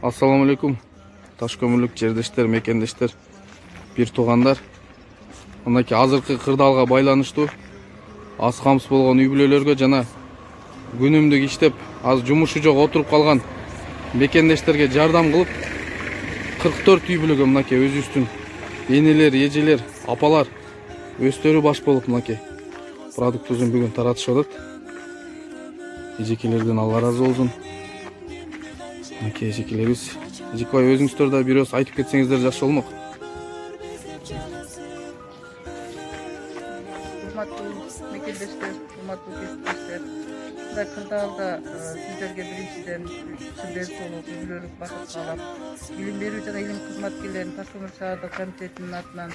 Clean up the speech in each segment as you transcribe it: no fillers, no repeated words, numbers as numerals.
Assalamu alaikum. Таш көмүрлүк жердештер, мекендештер, бир туугандар. Мынакей азыркы кырдаалга байланыштуу аз камсыз болгон үй бүлөлөргө жана күнүмдүк иштеп, аз жумушу жок отуруп калган мекендештерге жардам кылып 44 үй бүлөгө мынакей өзүбүздүн энелер, эжелер, апалар өздөрү баш болуп мынакей продуктубузун бүгүн таратышып атат. Эжекелерден Алла разы болсун. Мынакей эжекелерибиз. Эжекбай, өзүңүздөр да бир өз айтып кетсеңиздер жакшы болмок. Урматтуу мекендештер, урматтуу кесиптештер. Мындай кырдаалда сиздерге биринчиден чын денсаулык, үй-бүлөлүк бакыт каалап, билим берүү жана илим кызматкерлеринин Таш көмүр шаардык комитетинин атынан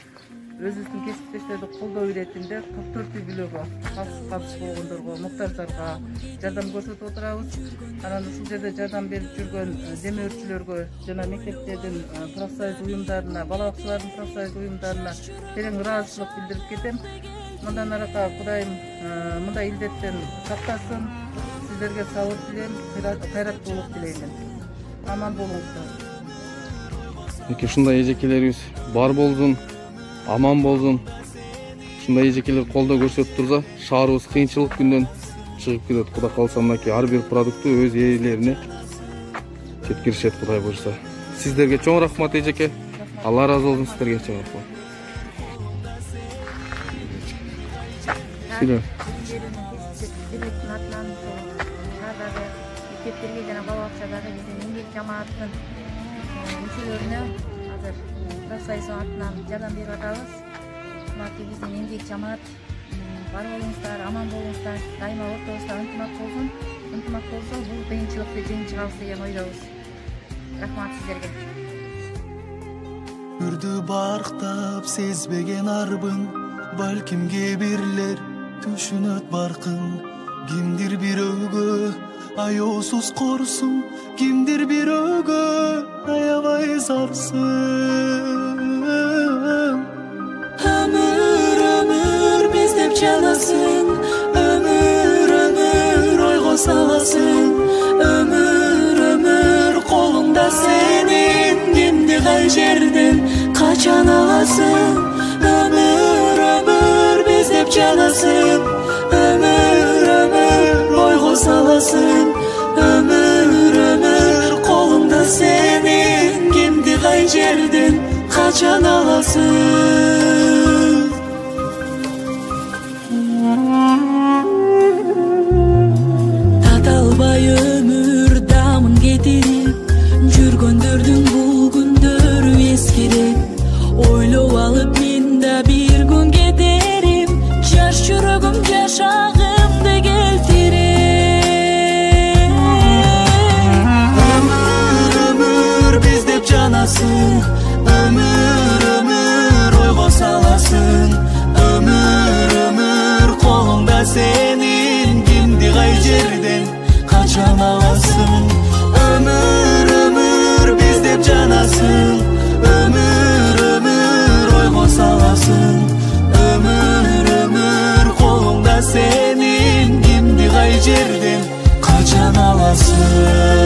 өзүбүздүн кесиптештерди колдоо иретинде 44 үй бүлөгө, камсыз болгондорго, муктаждарга жардам көрсөтүп отурабыз. Анан ушул жерде жардам берип жүргөн демөөрчүлөргө жана мектептердин профсоюз уюмдарына, бала бакчалардын профсоюз уюмдарына терең ыраазычылык билдирип кетем. Мындан арака Кудайым мындай илдеттен сактасын. Сиздерге сабыр тилейм, кайраттуулук тилейм. Аман болуңуздар. Ушундай эжекелерибиз бар болсун, аман болсун. Ушундай эжекелер колдоо көрсөтүп турса, шаарыбыз кыйынчылык күндөн чыгып кетет. Кудай кааласа мынакей ар бир продукту өз ээлерине жеткиришет, Кудай буйрса. Сиздерге чоң рахмат эжеке. Алла разы болсун сиздерге, чоң рахмат. Мектептерге жана бала бакчадагы биздин эмгек жамааттын мүчөлөрүнө азыр профсоюздун атынан жардам берип атабыз. Мынакей биздин эмгек жамаат бар болуңуздар, аман болуңуздар, дайыма ортобузда ынтымак болсун. Ынтымак болсо бул кыйынчылыкты жеңип чыгабыз деген ойдобуз. Рахмат сиздерге. Үрдү барктап сезбеген арбың, балким кээ бирлер түшүнөт баркың. Кимдир бирөөгө аяосуз корсуң, кимдир бирөөгө аябай зарсың. Өмүр, өмүр биз деп жанасың, өмүр, өмүр ойго саласың. Өмүр, өмүр колуңда сенин, кимди кай жерден качан аласың. Өмүр, өмүр биз деп жанасың, өмүр, өмүр ойго саласың. Өмүр, өмүр колуңда сенин, кимди кай жерден качан аласың. Таталбай өмүр дамын кетирип, жүргөндөрдүн бул күндөрү эскирип, ойлоп алып мен да бир күн кетерим, жаш жүрөгүм жашагымды келтирем. Өмүр, өмүр биз деп жанасың, өмүр, өмүр ойго саласың. Өмүр, өмүр колуңда сенин, кимди кай жерден качан аласың. Өмүр, өмүр биз деп жанасың, өмүр, өмүр ойго саласың. Өмүр, өмүр колуңда сенин, кимди кай жерден качан аласың.